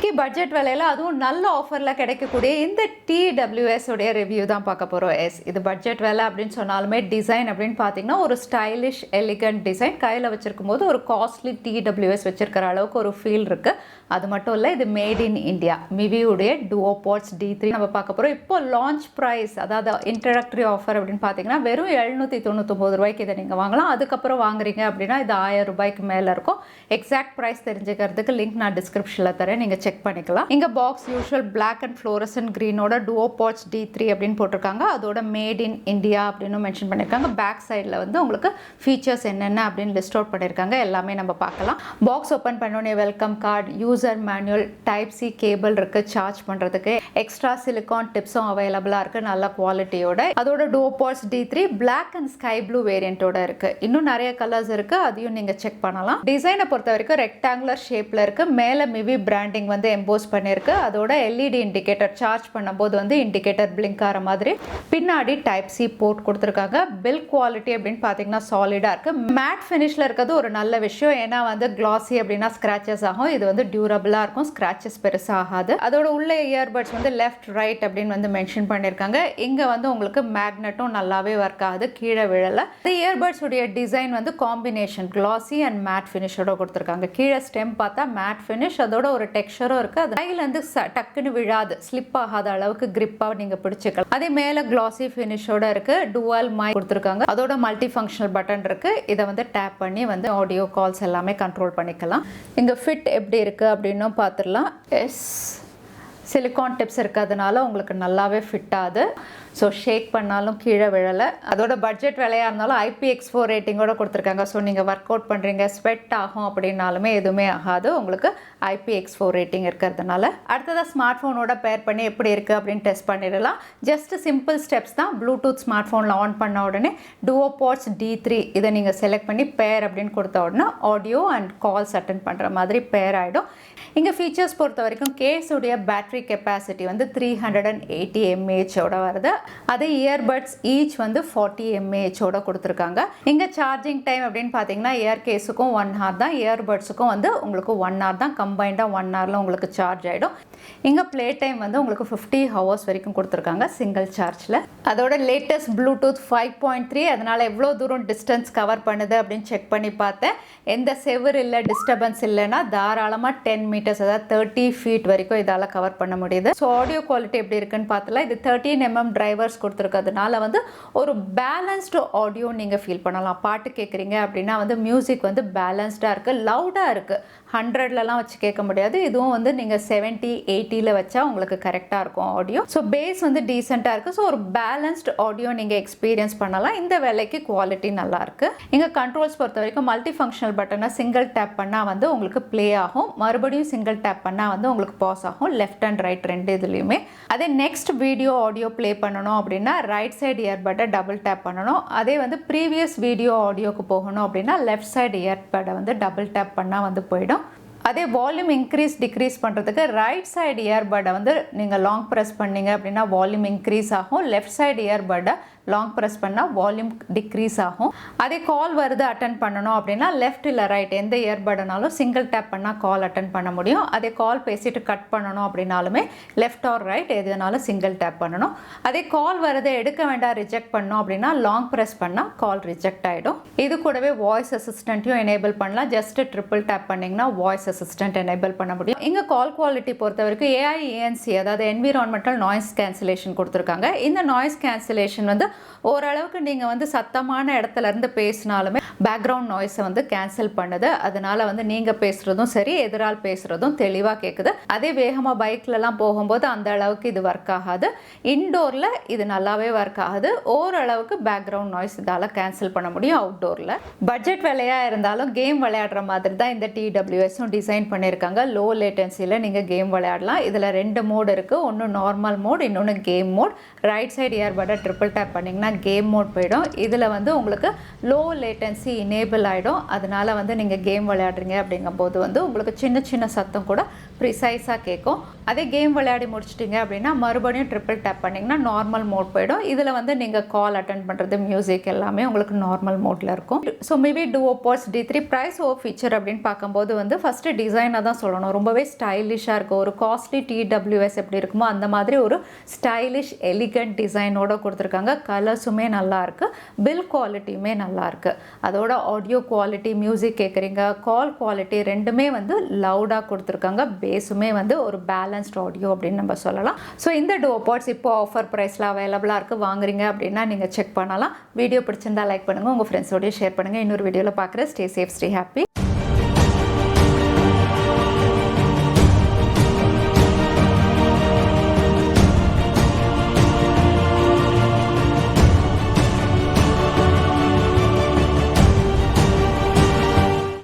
இன்னைக்கு பட்ஜெட் விலையில அதுவும் நல்ல ஆஃபர்ல கிடைக்கக்கூடிய இந்த TWS உடைய ரிவ்யூ தான் பார்க்க போறோம். இது பட்ஜெட் விலை அப்படின்னு சொன்னாலுமே டிசைன் அப்படின்னு பார்த்தீங்கன்னா ஒரு ஸ்டைலிஷ் எலிகன்ட் டிசைன் கையில் வச்சிருக்கும் போது ஒரு காஸ்ட்லி TWS வச்சிருக்கிற அளவுக்கு ஒரு ஃபீல் இருக்கு. அது மட்டும் இல்லை, இது மேட் இன் இந்தியா மிவி உடைய Duopods D3 நம்ம பார்க்க போகிறோம். இப்போ லான்ச் ப்ரைஸ், அதாவது இன்ட்ரடக்டரி ஆஃபர் அப்படின்னு பார்த்தீங்கன்னா வெறும் 799 ரூபாய்க்கு இதை நீங்கள் வாங்கலாம். அதுக்கப்புறம் வாங்குறீங்க அப்படின்னா இது 1000 ரூபாய்க்கு மேலே இருக்கும். எக்ஸாக்ட் ப்ரைஸ் தெரிஞ்சுக்கிறதுக்கு லிங்க் நான் டிஸ்கிரிப்ஷனில் தரேன், நீங்கள் செக் பண்ணிக்கலாம். இங்கே box usual black and fluorescent க்ரீனோட Duopods D3 அப்படின்னு போட்டிருக்காங்க. அதோட மேட் இன் இந்தியா அப்படின்னு மென்ஷன் பண்ணியிருக்காங்க. பேக் சைடில் வந்து உங்களுக்கு ஃபீச்சர்ஸ் என்னென்ன அப்படின்னு லிஸ்ட் அவுட் பண்ணியிருக்காங்க. எல்லாமே நம்ம பார்க்கலாம். பாக்ஸ் ஓப்பன் பண்ணோடனே welcome card, user manual, type C cable இருக்கு சார்ஜ் பண்ணுறதுக்கு, எக்ஸ்ட்ரா சிலிகான் டிப்ஸும் அவைலபிளாக இருக்குது நல்ல குவாலிட்டியோட. அதோட Duopods D3 black and sky blue வேரியண்ட்டோட இருக்குது. இன்னும் நிறைய கலர்ஸ் இருக்குது, அதையும் நீங்கள் செக் பண்ணலாம். டிசைனை பொறுத்த வரைக்கும் ரெக்டாங்குலர் ஷேப்பில் இருக்குது. மேலே மிவி பிராண்டிங் வந்து எம்போஸ் பண்ணியிருக்கு. அதோட எல்இடி இண்டிகேட்டர் சார்ஜ் பண்ணும்போது வந்து இண்டிகேட்டர் பிளிங்க் ஆகிற மாதிரி. பின்னாடி டைப் சி போர்ட் கொடுத்துருக்காங்க. பில் குவாலிட்டி அப்படின்னு பார்த்தீங்கன்னா சாலிடாக இருக்குது. மேட் ஃபினிஷில் இருக்கிறது ஒரு நல்ல விஷயம். ஏன்னா வந்து கிளாசி அப்படின்னா ஸ்க்ராச்சஸ் ஆகும். இது வந்து டியூரபிளாக இருக்கும், ஸ்க்ராச்சஸ் பெருசாக ஆகாது. அதோட உள்ள இயர்பட்ஸ் வந்து லெஃப்ட் ரைட் அப்படின்னு வந்து மென்ஷன் பண்ணியிருக்காங்க. இங்கே வந்து உங்களுக்கு மேக்னெட்டும் நல்லாவே ஒர்க் ஆகுது, கீழே விழலை. இந்த இயர்பட்ஸ் உடைய டிசைன் வந்து காம்பினேஷன் கிளாசி அண்ட் மேட் ஃபினிஷோட கொடுத்துருக்காங்க. கீழே ஸ்டெம் பார்த்தா மேட் ஃபினிஷ், அதோட ஒரு டெக்ஸ்சரும் இருக்குது. அது கையில் வந்து டக்குன்னு விழாது, ஸ்லிப் ஆகாத அளவுக்கு கிரிப்பாக நீங்கள் பிடிச்சிக்கலாம். அதே மேலே கிளாசி ஃபினிஷோட இருக்குது. டுவல் மைக் கொடுத்துருக்காங்க. அதோட மல்டி ஃபங்க்ஷனல் பட்டன் இருக்குது. இதை வந்து டேப் பண்ணி வந்து ஆடியோ கால்ஸ் எல்லாமே கண்ட்ரோல் பண்ணிக்கலாம். இங்கே ஃபிட் எப்படி இருக்குது அப்படின்னும் பார்த்துடலாம். சிலிகான் டிப்ஸ் இருக்கிறதுனால உங்களுக்கு நல்லாவே ஃபிட் ஆகுது. ஸோ ஷேக் பண்ணாலும் கீழே விழலை. அதோட பட்ஜெட் விலையாக இருந்தாலும் IPX4 ரேட்டிங்கோட கொடுத்துருக்காங்க. ஸோ நீங்கள் ஒர்க் அவுட் பண்ணுறீங்க, ஸ்வெட் ஆகும் அப்படின்னாலுமே எதுவுமே ஆகாது, உங்களுக்கு IPX4 ரேட்டிங் இருக்கிறதுனால. அடுத்ததாக ஸ்மார்ட் ஃபோனோட பேர் பண்ணி எப்படி இருக்குது அப்படின்னு டெஸ்ட் பண்ணிடலாம். ஜஸ்ட் சிம்பிள் ஸ்டெப்ஸ் தான். ப்ளூடூத் ஸ்மார்ட் ஃபோனில் ஆன் பண்ண உடனே Duopods D3 இதை நீங்கள் செலக்ட் பண்ணி பேர் அப்படின்னு கொடுத்த உடனே ஆடியோ அண்ட் கால்ஸ் அட்டென்ட் பண்ணுற மாதிரி பேர் ஆகிடும். இங்கே ஃபீச்சர்ஸ் பொறுத்த வரைக்கும் கேஸுடைய பேட்டரி கெப்பாசிட்டி வந்து 380 mAh வருது. அதே இயர்பட்ஸ் ஈச் வந்து 40 mAh கொடுத்துருக்காங்க. இங்கே சார்ஜிங் டைம் அப்படின்னு பார்த்தீங்கன்னா இயர் கேஸுக்கும் 1 hour தான், இயர்பட்ஸுக்கும் வந்து உங்களுக்கு 1 hour தான். கம்பைண்டாக 1 hourல உங்களுக்கு சார்ஜ் ஆகிடும். இங்கே ப்ளே டைம் வந்து உங்களுக்கு 50 hours வரைக்கும் கொடுத்துருக்காங்க சிங்கிள் சார்ஜில். அதோட லேட்டஸ்ட் ப்ளூடூத் 5.3, அதனால் எவ்வளோ தூரம் டிஸ்டன்ஸ் கவர் பண்ணுது அப்படின்னு செக் பண்ணி பார்த்தேன். எந்த செவர் இல்லை, டிஸ்டர்பன்ஸ் இல்லைன்னா தாராளமாக 10 meters, அதாவது 30 feet வரைக்கும் இதால் கவர் பண்ண முடியுது. ஸோ ஆடியோ குவாலிட்டி எப்படி இருக்குன்னு பார்த்தலாம். இது 13 mm டிரைவர்ஸ் கொடுத்துருக்கிறதுனால வந்து ஒரு பேலன்ஸ்டு ஆடியோ நீங்கள் ஃபீல் பண்ணலாம். பாட்டு கேட்குறீங்க அப்படின்னா வந்து மியூசிக் வந்து பேலன்ஸ்டாக இருக்குது, லவுடாக இருக்குது. 100லலாம் வச்சு கேட்க முடியாது. இதுவும் வந்து நீங்கள் 70, 80ல் வச்சா உங்களுக்கு கரெக்டாக இருக்கும் ஆடியோ. ஸோ பேஸ் வந்து டீசெண்டாக இருக்குது. ஸோ ஒரு பேலன்ஸ்டு ஆடியோ நீங்கள் எக்ஸ்பீரியன்ஸ் பண்ணலாம். இந்த வேலைக்கு குவாலிட்டி நல்லாயிருக்கு. இங்கே கண்ட்ரோல்ஸ் பொறுத்த வரைக்கும் மல்டி ஃபங்க்ஷனல் பட்டனை சிங்கிள் டேப் பண்ணால் வந்து உங்களுக்கு ப்ளே ஆகும், மறுபடியும் சிங்கிள் டேப் பண்ணால் வந்து உங்களுக்கு பாஸ் ஆகும், லெஃப்ட் அண்ட் ரைட் ரெண்டு இதுலேயுமே. அதே நெக்ஸ்ட் வீடியோ ஆடியோ ப்ளே பண்ணணும் அப்படின்னா ரைட் சைடு இயர்பட்டை டபுள் டேப் பண்ணணும். அதே வந்து ப்ரீவியஸ் வீடியோ ஆடியோக்கு போகணும் அப்படின்னா லெஃப்ட் சைடு இயர்பட்டை வந்து டபுள் டேப் பண்ணால் வந்து போயிடும். அதே வால்யூம் இன்க்ரீஸ் டிக்ரீஸ் பண்ணுறதுக்கு ரைட் சைடு இயர்பட்டை வந்து நீங்கள் லாங் ப்ரெஸ் பண்ணீங்க அப்படின்னா வால்யூம் இன்க்ரீஸ் ஆகும், லெஃப்ட் சைடு இயர்பட்டை லாங் ப்ரெஸ் பண்ணால் வால்யூம் டிக்ரீஸ் ஆகும். அதே கால் வருது அட்டன் பண்ணணும் அப்படின்னா லெஃப்ட் இல்லை ரைட் எந்த இயர்பட்னாலும் சிங்கிள் டேப் பண்ணால் கால் அட்டன் பண்ண முடியும். அதே கால் பேசிட்டு கட் பண்ணணும் அப்படின்னாலுமே லெஃப்ட் ஆர் ரைட் எதுனாலும் சிங்கிள் டேப் பண்ணணும். அதே கால் வருது எடுக்க வேண்டாம் ரிஜெக்ட் பண்ணணும் அப்படின்னா லாங் ப்ரெஸ் பண்ணால் கால் ரிஜெக்ட் ஆகிடும். இது கூடவே வாய்ஸ் அசிஸ்டண்ட்டையும் எனேபிள் பண்ணலாம். ஜஸ்ட் ட்ரிபிள் டேப் பண்ணிங்கன்னா வாய்ஸ் அசிஸ்டன்ட் எனேபிள் பண்ண முடியும். இங்கே கால் குவாலிட்டி பொறுத்த வரைக்கும் AI-ANC, அதாவது என்விரான்மெண்டல் நாய்ஸ் கேன்சலேஷன் கொடுத்துருக்காங்க. இந்த நாய்ஸ் கேன்சலேஷன் வந்து ஓரளவுக்கு நீங்கள் வந்து சத்தமான இடத்துல இருந்து பேசினாலுமே பேக்ரவுண்ட் நாய்ஸை வந்து கேன்சல் பண்ணுது. அதனால வந்து நீங்கள் பேசுகிறதும் சரி, எதிரால் பேசுகிறதும் தெளிவாக கேட்குது. அதே வேகமாக பைக்லலாம் போகும்போது அந்த அளவுக்கு இது ஒர்க் ஆகாது. இன்டோரில் இது நல்லாவே ஒர்க் ஆகுது. ஓரளவுக்கு பேக்ரவுண்ட் நாய்ஸ் இதால் கேன்சல் பண்ண முடியும் அவுட்டோரில். பட்ஜெட் விலையாக இருந்தாலும் கேம் விளையாடுற மாதிரி தான் இந்த TWSும் டிசைன் பண்ணியிருக்காங்க. லோ லேட்டன்சியில் நீங்கள் கேம் விளையாடலாம். இதில் 2 மோட் இருக்குது. ஒன்று நார்மல் மோட், இன்னொன்று கேம் மோட். ரைட் சைடு இயர்பட்டை ட்ரிபிள் டேப் பண்ணிங்கன்னா கேம் மோட் போயிடும். இதில் வந்து உங்களுக்கு லோ லேட்டன்சி எனேபிள் ஆகிடும். அதனால வந்து நீங்கள் கேம் விளையாடுறீங்க அப்படிங்கும்போது வந்து உங்களுக்கு சின்ன சின்ன சத்தம் கூட ப்ரிசைஸாக கேட்கும். அதே கேம் விளையாடி முடிச்சிட்டிங்க அப்படின்னா மறுபடியும் ட்ரிப்பிள் டேப் பண்ணிங்கன்னா நார்மல் மோட் போயிடும். இதில் வந்து நீங்கள் கால் அட்டன் பண்ணுறது, மியூசிக் எல்லாமே உங்களுக்கு நார்மல் மோட்டில் இருக்கும். ஸோ மிவி டுவோபாட்ஸ் D3 ப்ரைஸ் ஓ ஃபீச்சர் அப்படின்னு பார்க்கும்போது வந்து ஃபஸ்ட்டு டிசைனை தான் சொல்லணும். ரொம்பவே ஸ்டைலிஷாக இருக்கும். ஒரு காஸ்ட்லி TWS எப்படி இருக்குமோ அந்த மாதிரி ஒரு ஸ்டைலிஷ் எலிகண்ட் டிசைனோட கொடுத்துருக்காங்க. கலர்ஸுமே நல்லா இருக்குது, பில் குவாலிட்டியுமே நல்லா இருக்குது. அதோட ஆடியோ குவாலிட்டி, மியூசிக் கேட்குறீங்க, கால் குவாலிட்டி ரெண்டுமே வந்து லவுடாக கொடுத்துருக்காங்க. பேஸுமே வந்து ஒரு பேலன்ஸ்ட் ஆடியோ அப்படின்னு நம்ம சொல்லலாம். ஸோ இந்த டுவோபாட்ஸ் இப்போ ஆஃபர் ப்ரைஸில் அவைலபிளாக இருக்குது. வாங்குறீங்க அப்படின்னா நீங்கள் செக் பண்ணலாம். வீடியோ பிடிச்சிருந்தா லைக் பண்ணுங்கள், உங்கள் ஃப்ரெண்ட்ஸோடய ஷேர் பண்ணுங்கள். இன்னொரு வீடியோவில் பார்க்குறேன். Stay safe, stay happy.